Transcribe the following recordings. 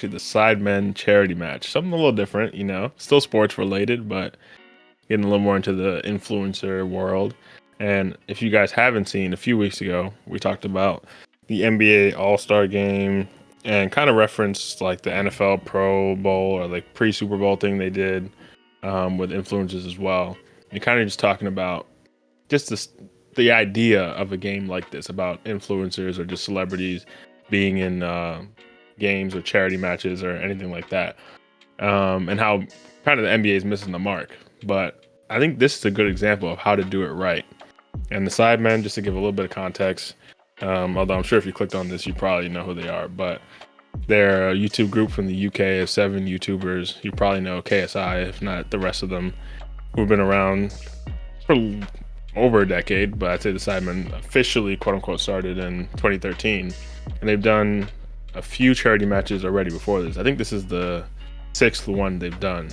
to the Sidemen Charity Match. Something a little different, still sports related, but getting a little more into the influencer world. And if you guys haven't seen, a few weeks ago, we talked about the NBA All-Star game and kind of referenced like the NFL Pro Bowl or like pre-Super Bowl thing they did with influencers as well. And kind of just talking about just the idea of a game like this, about influencers or just celebrities being in games or charity matches or anything like that, and how kind of the NBA is missing the mark. But I think this is a good example of how to do it right. And the Sidemen, just to give a little bit of context, although I'm sure if you clicked on this, you probably know who they are, but they're a YouTube group from the UK of 7 YouTubers. You probably know KSI, if not the rest of them, who've been around for over a decade, but I'd say the Sidemen officially, quote unquote, started in 2013. And they've done a few charity matches already before this. I think this is the 6th one they've done.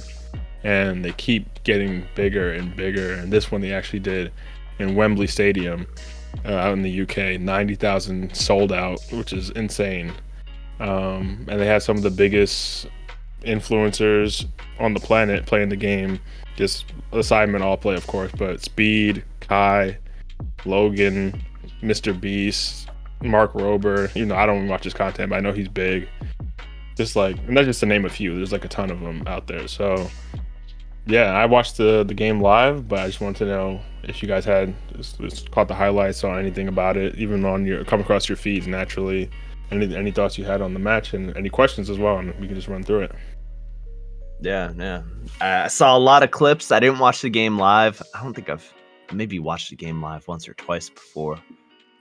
And they keep getting bigger and bigger. And this one they actually did in Wembley Stadium out in the UK. 90,000 sold out, which is insane. And they had some of the biggest influencers on the planet playing the game. Just the Sidemen all play, of course, but Speed, Kai, Logan, Mr. Beast, Mark Rober. I don't even watch his content, but I know he's big. Just like, and that's just to name a few. There's like a ton of them out there. So yeah, I watched the game live, but I just wanted to know if you guys had just caught the highlights or anything about it, even on your come across your feeds naturally. Any thoughts you had on the match and any questions as well, and we can just run through it. Yeah. I saw a lot of clips. I didn't watch the game live. I don't think I've maybe watched the game live once or twice before.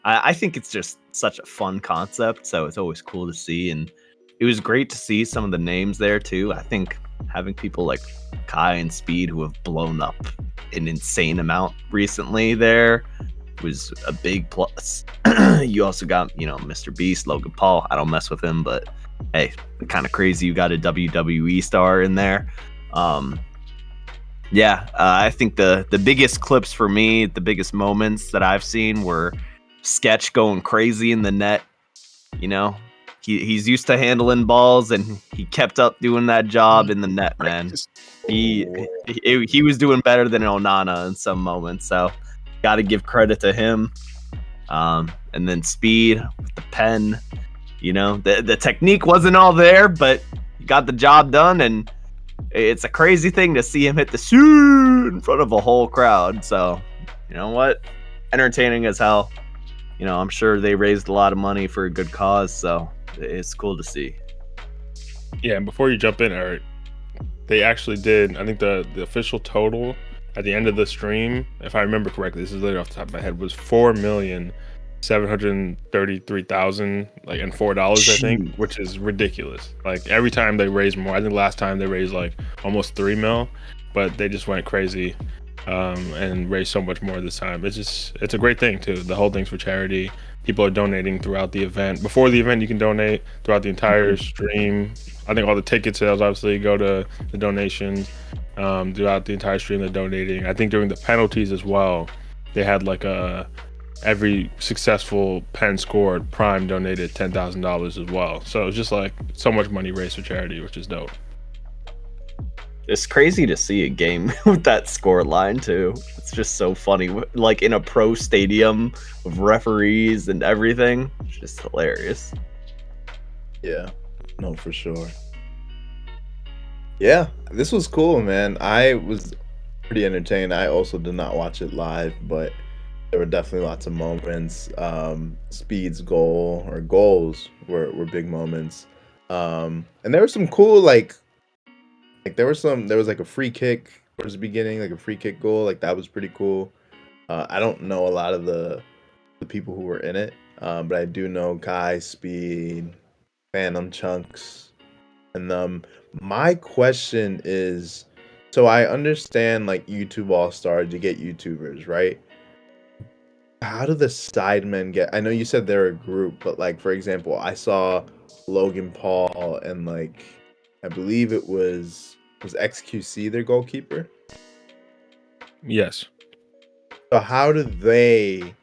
I think it's just such a fun concept, so it's always cool to see. And it was great to see some of the names there too. I think having people like Kai and Speed, who have blown up an insane amount recently, there was a big plus. You also got, Mr. Beast, Logan Paul. I don't mess with him, but hey, kind of crazy. You got a WWE star in there. I think the biggest clips for me, the biggest moments that I've seen were Sketch going crazy in the net. He's used to handling balls, and he kept up doing that job in the net, man. He was doing better than Onana in some moments, so got to give credit to him. And then Speed with the pen. The technique wasn't all there, but he got the job done, and it's a crazy thing to see him hit the shoot in front of a whole crowd. So, you know what? Entertaining as hell. I'm sure they raised a lot of money for a good cause, so it's cool to see. Yeah, and before you jump in, Eric, they actually did, I think the official total at the end of the stream, if I remember correctly, this is literally off the top of my head, was $4,733,000 like and $4, I think, which is ridiculous. Like every time they raise more, I think last time they raised like almost $3 million, but they just went crazy and raised so much more this time. It's a great thing too. The whole thing's for charity. People are donating throughout the event. Before the event, you can donate throughout the entire stream. I think all the ticket sales obviously go to the donations. Throughout the entire stream, they're donating. I think during the penalties as well, they had like every successful pen scored, Prime donated $10,000 as well. So it's just like so much money raised for charity, which is dope. It's crazy to see a game with that score line too. It's just so funny, like in a pro stadium with referees and everything. It's just hilarious. Yeah, no, for sure. Yeah, this was cool, man. I was pretty entertained. I also did not watch it live, but there were definitely lots of moments. Speed's goals were big moments. And there were some cool there was like a free kick towards the beginning, like a free kick goal. Like that was pretty cool. I don't know a lot of the people who were in it, but I do know Kai, Speed, Phantom Chunks, and my question is, so I understand like YouTube All Stars, you get YouTubers, right? How do the Sidemen get? I know you said they're a group, but like for example, I saw Logan Paul and like I believe it was XQC their goalkeeper. Yes. So how do they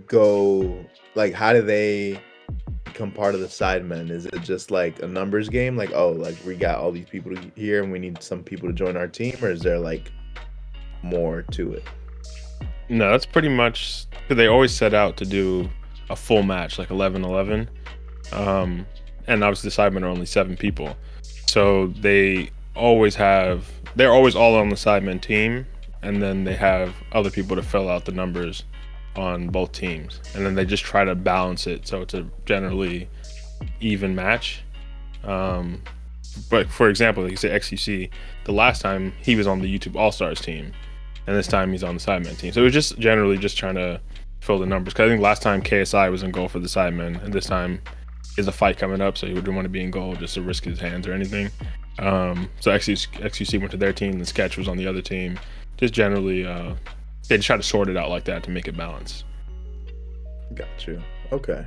go? Like, how do they become part of the Sidemen? Is it just like a numbers game? Like, oh, like we got all these people here and we need some people to join our team, or is there like more to it? No, that's pretty much, they always set out to do a full match, like 11-11. And obviously the Sidemen are only 7 people. So they're always all on the Sidemen team, and then they have other people to fill out the numbers on both teams. And then they just try to balance it so it's a generally even match. But for example, like you say XQC, the last time he was on the YouTube All-Stars team, and this time he's on the Sidemen team. So it was just generally just trying to fill the numbers. Because I think last time KSI was in goal for the Sidemen, and this time is a fight coming up, so he wouldn't want to be in goal just to risk his hands or anything. So XQC went to their team, and Sketch was on the other team. Just generally, they just try to sort it out like that to make it balance. Got you. Okay,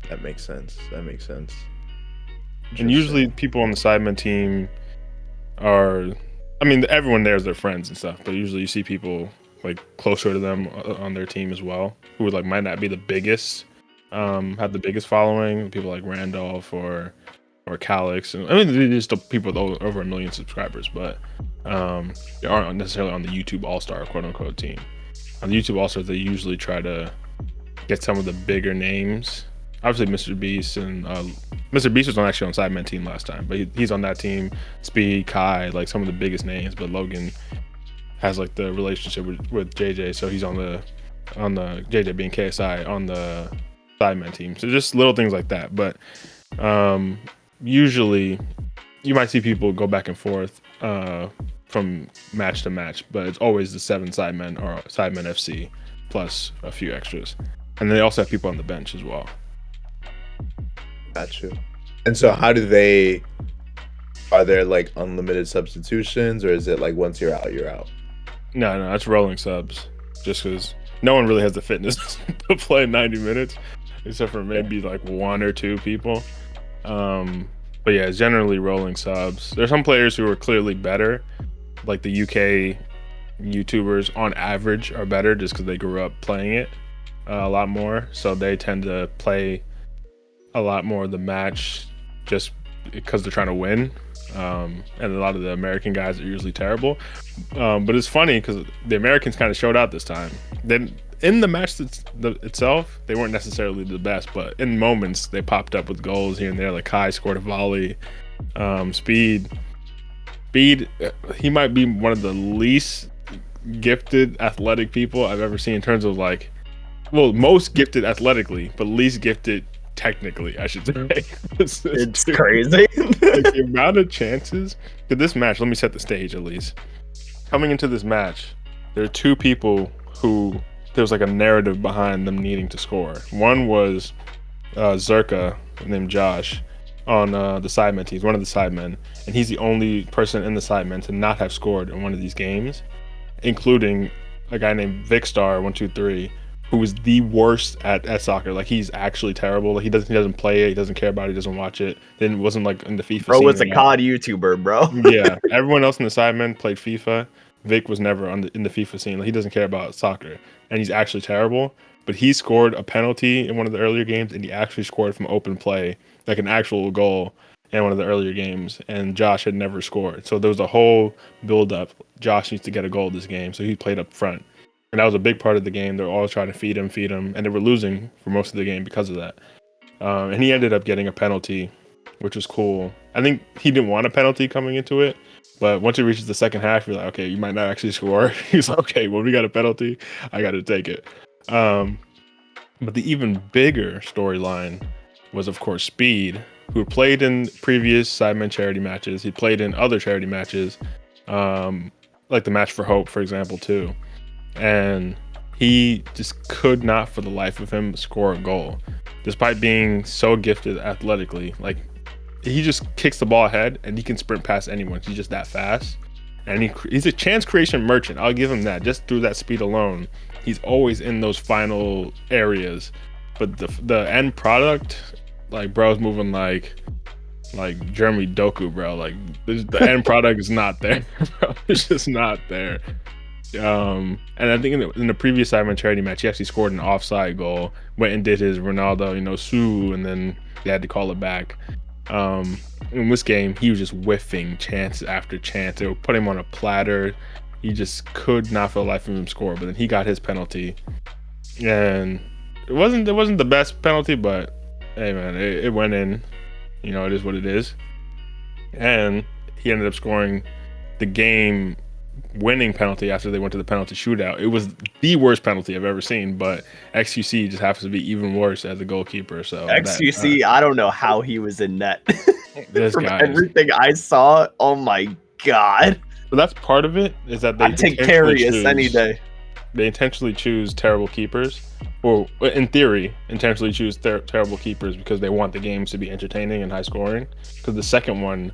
that makes sense. And usually people on the Sidemen team are, I mean, everyone there is their friends and stuff, but usually you see people like closer to them on their team as well, who like might not be the biggest, have the biggest following. People like Randolph or Calix, and I mean they're just people with over 1 million subscribers, but they aren't necessarily on the YouTube All-Star quote unquote team. On the YouTube All-Stars, they usually try to get some of the bigger names. Obviously, Mr. Beast and Mr. Beast was actually on Sidemen team last time, but he's on that team. Speed, Kai, like some of the biggest names. But Logan has like the relationship with JJ, so he's on the JJ being KSI on the Sidemen team. So just little things like that. But usually, you might see people go back and forth from match to match, but it's always the 7 Sidemen or Sidemen FC plus a few extras, and they also have people on the bench as well. Got you. And so are there like unlimited substitutions, or is it like once you're out, you're out? No, that's rolling subs, just because no one really has the fitness to play 90 minutes, except for maybe like 1 or 2 people. But yeah, it's generally rolling subs. There's some players who are clearly better, like the UK YouTubers on average are better just because they grew up playing it a lot more, so they tend to play a lot more of the match just because they're trying to win. And a lot of the American guys are usually terrible, but it's funny because the Americans kind of showed out this time. Then in the match itself, they weren't necessarily the best, but in moments they popped up with goals here and there. Like Kai scored a volley. Speed, he might be one of the least gifted athletic people I've ever seen in terms of like, well, most gifted athletically, but least gifted technically, I should say. It's crazy. Like, the amount of chances to this match, let me set the stage at least. Coming into this match, there are 2 people who there was like a narrative behind them needing to score. One was Zerka, named Josh, on the Sidemen team. He's one of the Sidemen, and he's the only person in the Sidemen to not have scored in one of these games, including a guy named Vicstar123, who is the worst at soccer. Like, he's actually terrible. Like, he doesn't play it. He doesn't care about it. He doesn't watch it. Then wasn't like in the FIFA bro scene. was a COD YouTuber, bro. Yeah, everyone else in the Sidemen played FIFA. Vic was never in the FIFA scene. Like, he doesn't care about soccer, and he's actually terrible. But he scored a penalty in one of the earlier games, and he actually scored from open play, like an actual goal in one of the earlier games. And Josh had never scored, so there was a whole build-up. Josh needs to get a goal this game, so he played up front. And that was a big part of the game. They were always trying to feed him, and they were losing for most of the game because of that. And he ended up getting a penalty, which was cool. I think he didn't want a penalty coming into it, but once he reaches the second half, you're like, okay, you might not actually score. He's like, okay, well, we got a penalty. I got to take it. But the even bigger storyline was, of course, Speed, who played in previous Sidemen charity matches. He played in other charity matches, like the Match for Hope, for example, too. And he just could not for the life of him score a goal, despite being so gifted athletically. Like, he just kicks the ball ahead and he can sprint past anyone. He's just that fast, and he's a chance creation merchant. I'll give him that. Just through that speed alone, he's always in those final areas. But the end product, like, bro's moving like Jeremy Doku, bro. Like, the end product is not there, bro. It's just not there. And I think in the previous Sidemen Charity Match, he actually scored an offside goal. Went and did his Ronaldo, sue, and then they had to call it back. In this game, he was just whiffing chance after chance. They would put him on a platter. He just could not for the life of him score. But then he got his penalty, and it wasn't the best penalty, but hey man, it went in. It is what it is. And he ended up scoring the game winning penalty after they went to the penalty shootout. It was the worst penalty I've ever seen, but XQC just happens to be even worse as a goalkeeper. So XQC, I don't know how he was in net. This From guy, everything I saw, oh my god. So that's part of it, is that they I'd take Karius any day. They intentionally choose terrible keepers, or in theory, intentionally choose terrible keepers because they want the games to be entertaining and high scoring. Because the second one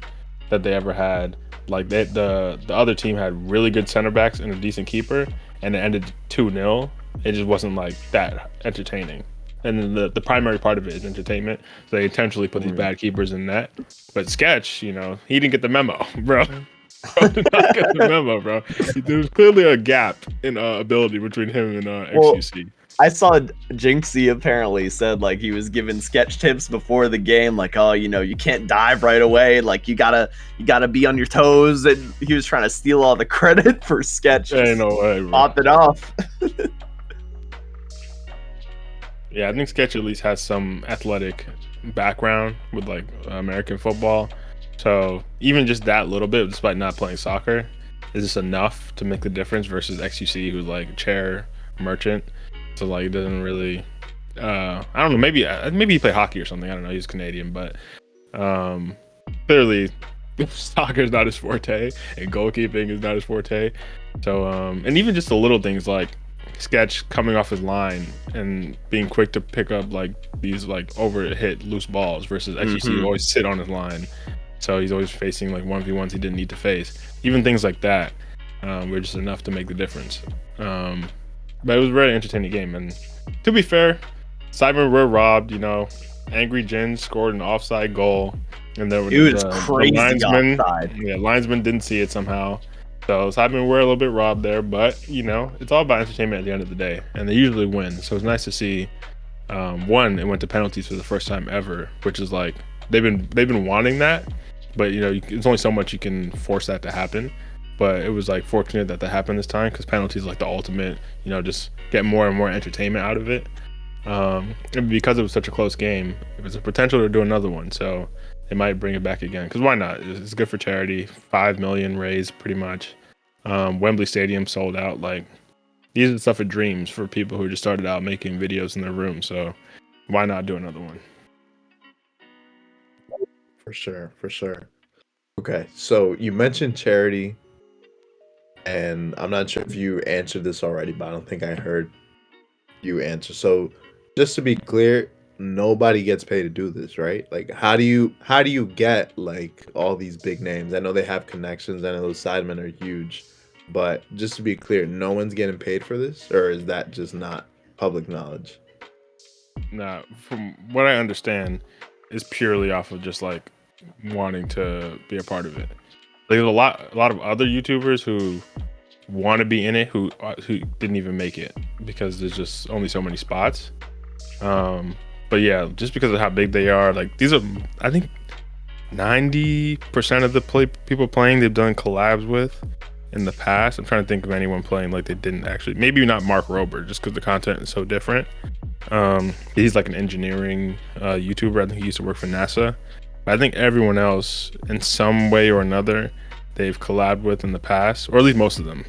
that they ever had, like the other team had really good center backs and a decent keeper, and it ended 2-0. It just wasn't like that entertaining. And then the primary part of it is entertainment. So they intentionally put these bad keepers in net. But Sketch, he didn't get the memo, bro. Did not get the memo, bro. There was clearly a gap in ability between him and XQC. I saw Jinxie apparently said like he was giving Sketch tips before the game, like, oh, you can't dive right away, like you gotta be on your toes, and he was trying to steal all the credit for Sketch. Ain't no way, bro. Popped it off. Yeah, I think Sketch at least has some athletic background with like American football. So even just that little bit, despite not playing soccer, is just enough to make the difference versus XQC, who's like a chair merchant. So like it doesn't really, I don't know, maybe he played hockey or something. I don't know. He's Canadian, but clearly soccer is not his forte, and goalkeeping is not his forte. So and even just the little things like Sketch coming off his line and being quick to pick up like these like over hit loose balls versus XQC always sit on his line. So he's always facing like 1v1s he didn't need to face. Even things like that were just enough to make the difference. But it was a very entertaining game. And to be fair, Sidemen were robbed. Angry Jin scored an offside goal, and there was crazy linesman. offside. Yeah, linesman didn't see it somehow. So Sidemen were a little bit robbed there, but it's all about entertainment at the end of the day, and they usually win. So it's nice to see. It went to penalties for the first time ever, which is like they've been wanting that, but it's only so much you can force that to happen. But it was like fortunate that happened this time, because penalties like the ultimate, just get more and more entertainment out of it. And because it was such a close game, it was a potential to do another one. So they might bring it back again, because why not? It's good for charity. 5 million raised pretty much. Wembley Stadium sold out. Like, these are the stuff of dreams for people who just started out making videos in their room. So why not do another one? For sure. Okay, so you mentioned charity, and I'm not sure if you answered this already, but I don't think I heard you answer. So just to be clear, nobody gets paid to do this, right? Like, how do you get like all these big names? I know they have connections. I know those Sidemen are huge, but just to be clear, no one's getting paid for this, or is that just not public knowledge? Nah, from what I understand, it's purely off of just like wanting to be a part of it. Like, there's a lot of other YouTubers who want to be in it who didn't even make it because there's just only so many spots. But yeah, just because of how big they are, like, these are, I think 90% of the people playing they've done collabs with in the past. I'm trying to think of anyone playing like they didn't actually. Maybe not Mark Rober, just because the content is so different. He's like an engineering YouTuber. I think he used to work for NASA. But I think everyone else, in some way or another, they've collabed with in the past, or at least most of them.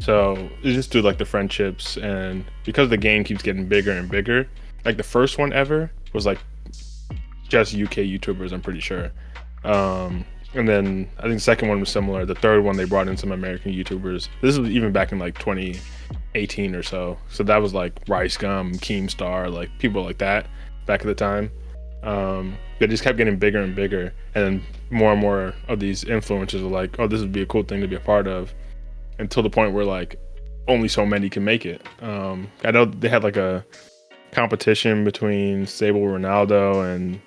So it's just through like the friendships, and because the game keeps getting bigger and bigger. Like, the first one ever was like just UK YouTubers, I'm pretty sure. And then I think the second one was similar. The third one, they brought in some American YouTubers. This was even back in like 2018 or so. So that was like Rice Gum, Keemstar, like people like that back at the time. They just kept getting bigger and bigger, and then more and more of these influencers are like, oh, this would be a cool thing to be a part of, until the point where like only so many can make it. I know they had like a competition between Sable Ronaldo and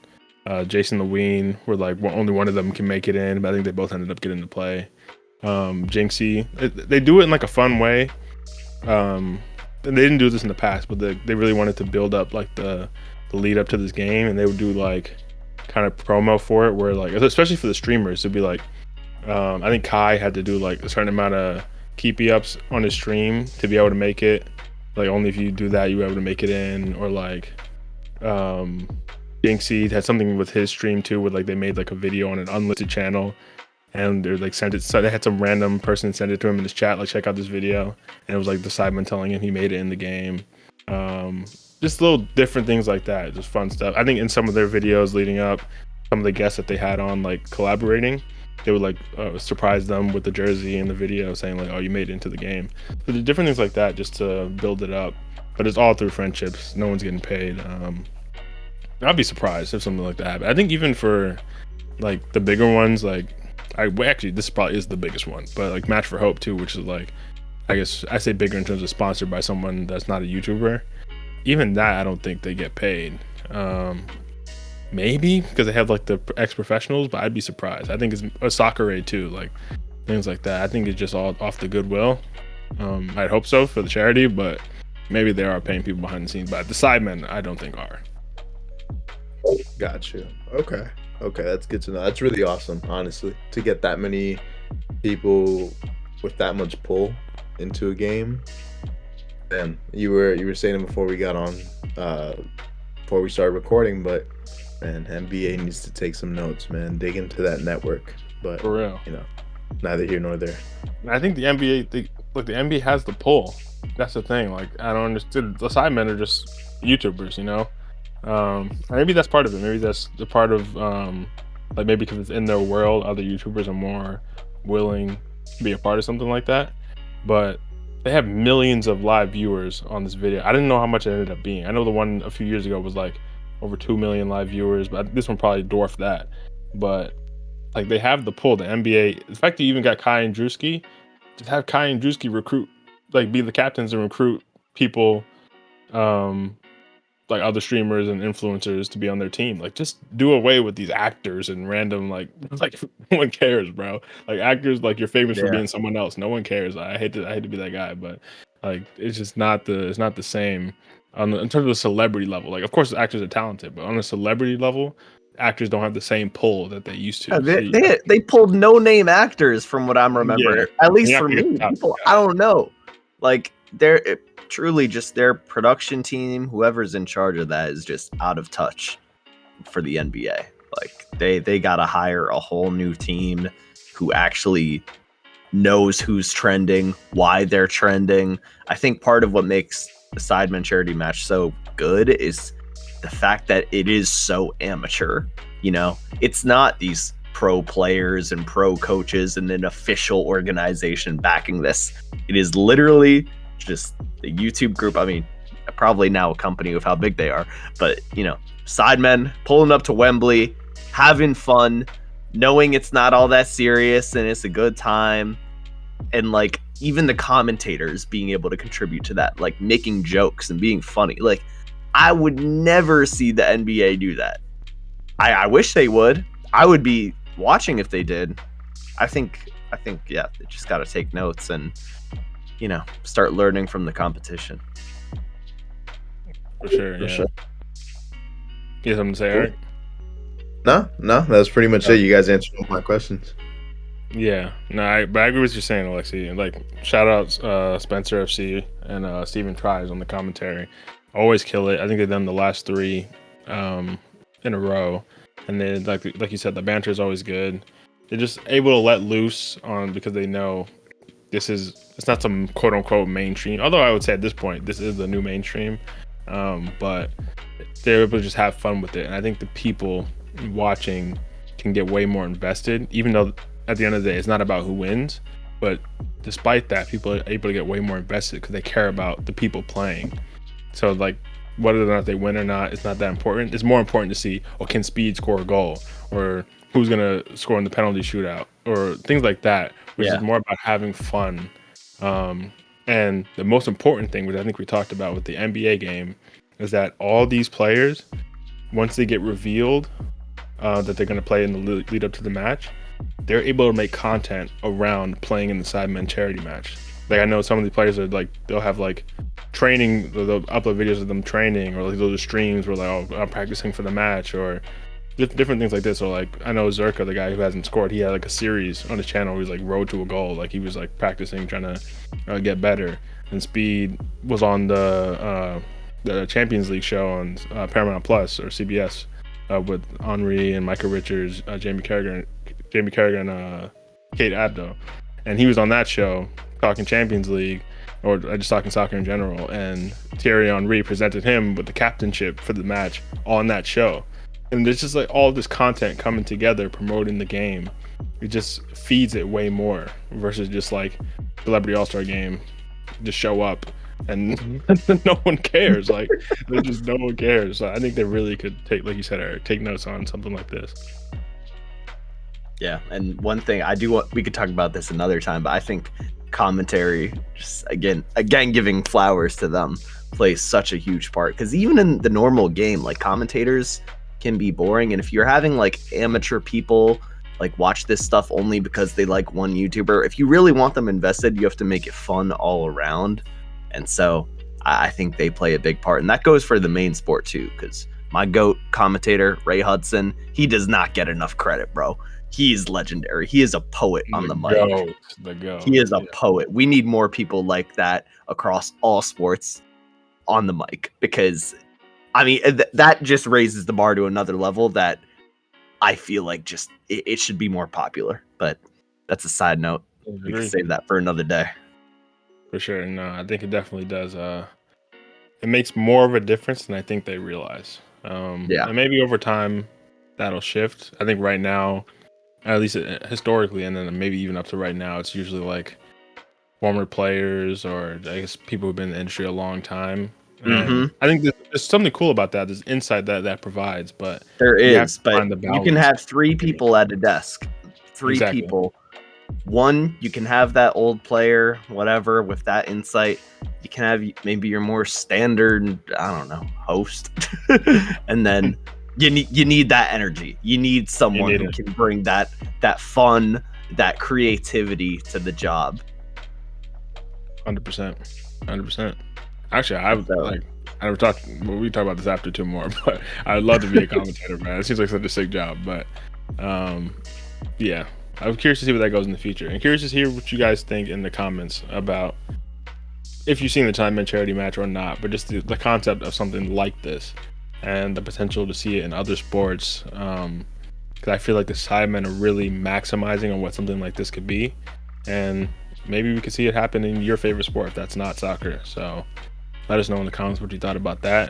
Jason Leween, where like only one of them can make it in, but I think they both ended up getting to play. Jinxie. They do it in like a fun way. And they didn't do this in the past, but they really wanted to build up like the lead up to this game, and they would do like kind of promo for it, where like, especially for the streamers, it'd be like, I think Kai had to do like a certain amount of keepy ups on his stream to be able to make it. Like only if you do that, you were able to make it in. Or like Jinxie had something with his stream too, where like they made like a video on an unlisted channel, and they're like sent it. So they had some random person send it to him in his chat, like check out this video, and it was like the Sidemen telling him he made it in the game. Just little different things like that, just fun stuff. I think in some of their videos leading up, some of the guests that they had on like collaborating, they would like surprise them with the jersey in the video, saying like, "Oh, you made it into the game." So the different things like that, just to build it up. But it's all through friendships. No one's getting paid. I'd be surprised if something like that happened. I think even for like the bigger ones, like actually this probably is the biggest one, but like Match for Hope too, which is like, I guess I say bigger in terms of sponsored by someone that's not a YouTuber. Even that, I don't think they get paid. Maybe because they have like the ex-professionals, but I'd be surprised. I think it's a soccer raid too, like things like that. I think it's just all off the goodwill. I'd hope so for the charity, but maybe they are paying people behind the scenes. But the Sidemen, I don't think are. Got you. Okay, that's good to know. That's really awesome, honestly, to get that many people with that much pull into a game. Damn, you were saying it before we got on, before we started recording, but man, NBA needs to take some notes, man. Dig into that network. But For real. you know, neither here nor there. I think the NBA, the NBA has the pull. That's the thing. Like, I don't understand. The Sidemen are just YouTubers, you know. Maybe that's part of it. Maybe that's the part of like maybe because it's in their world, other YouTubers are more willing to be a part of something like that. But they have millions of live viewers on this video. I didn't know how much it ended up being. I know the one a few years ago was like over 2 million live viewers, but this one probably dwarfed that. But like they have the pull. The NBA, the fact that you even got Kai and Drewski, just have Kai and Drewski recruit, like be the captains and recruit people, like other streamers and influencers to be on their team. Like just do away with these actors and random like no one cares, bro. Like actors, like you're famous for being someone else. No one cares. I hate to be that guy, but like it's just not the same in terms of the celebrity level. Like of course actors are talented, but on a celebrity level, actors don't have the same pull that they used to. They pulled no name actors from what I'm remembering. Yeah. At least for me, people, I don't know. Like they're truly just their production team, whoever's in charge of that is just out of touch for the NBA. Like they gotta hire a whole new team who actually knows who's trending, why they're trending. I think part of what makes the Sidemen Charity Match so good is the fact that it is so amateur. You know, it's not these pro players and pro coaches and an official organization backing this. It is literally just the YouTube group. I mean, probably now a company with how big they are, but you know, Sidemen pulling up to Wembley, having fun, knowing it's not all that serious and it's a good time, and like even the commentators being able to contribute to that, like making jokes and being funny. Like I would never see the NBA do that. I wish they would. I would be watching if they did. I think yeah, they just got to take notes and, you know, start learning from the competition. For sure, yeah. Sure. You have something to say, Eric? No, that was pretty much it. You guys answered all my questions. Yeah, no, but I agree with what you're saying, Alexi. And like, shout out Spencer FC and Steven Tries on the commentary. Always kill it. I think they've done the last 3 in a row, and then like you said, the banter is always good. They're just able to let loose on because they know it's not some quote unquote mainstream. Although I would say at this point this is the new mainstream, but they're able to just have fun with it. And I think the people watching can get way more invested, even though at the end of the day it's not about who wins. But despite that, people are able to get way more invested because they care about the people playing. So like whether or not they win or not, it's not that important. It's more important to see, can Speed score a goal, or who's gonna score in the penalty shootout, or things like that, which is more about having fun. And the most important thing, which I think we talked about with the NBA game, is that all these players, once they get revealed that they're gonna play in the lead up to the match, they're able to make content around playing in the Sidemen Charity Match. Like, I know some of the players are like, they'll have like training, they'll upload videos of them training, or like those streams where like, oh, I'm practicing for the match, or different things like this. Or like, I know Zerka, the guy who hasn't scored, he had like a series on his channel where he's like road to a goal. Like, he was like practicing, trying to get better. And Speed was on the Champions League show on Paramount Plus or CBS with Henri and Michael Richards, Jamie Carragher, and Kate Abdo. And he was on that show talking Champions League, or just talking soccer in general. And Thierry Henry presented him with the captainship for the match on that show. And there's just like all this content coming together, promoting the game. It just feeds it way more versus just like Celebrity All-Star Game, just show up and no one cares. Like, just no one cares. So I think they really could take, like you said, Eric, take notes on something like this. Yeah, and one thing I do want, we could talk about this another time, but I think commentary, just again giving flowers to them, plays such a huge part. Because even in the normal game, like, commentators can be boring, and if you're having like amateur people like watch this stuff only because they like one YouTuber, if you really want them invested, you have to make it fun all around. And so I think they play a big part, and that goes for the main sport too. Because my GOAT commentator, Ray Hudson, he does not get enough credit, bro. He's legendary. He is a poet on the mic. The GOAT. He is a poet. We need more people like that across all sports on the mic, because I mean, that just raises the bar to another level that I feel like just it should be more popular. But that's a side note. We can save that for another day. For sure. No, I think it definitely does. It makes more of a difference than I think they realize. Yeah. And maybe over time that'll shift. I think right now, at least historically, and then maybe even up to right now, it's usually like former players, or I guess people who've been in the industry a long time. I think there's something cool about that. There's insight that provides, but there is. But you can have three people at a desk. Three people. One, you can have that old player, whatever, with that insight. You can have maybe your more standard, I don't know, host, and then you need that energy. You need someone who can bring that fun, that creativity to the job. 100%. Actually, we talk about this after two more, but I'd love to be a commentator, man. It seems like such a sick job, but yeah, I'm curious to see where that goes in the future, and curious to hear what you guys think in the comments about if you've seen the Sidemen Charity Match or not, but just the concept of something like this and the potential to see it in other sports. Because I feel like the Sidemen are really maximizing on what something like this could be, and maybe we could see it happen in your favorite sport if that's not soccer. So let us know in the comments what you thought about that.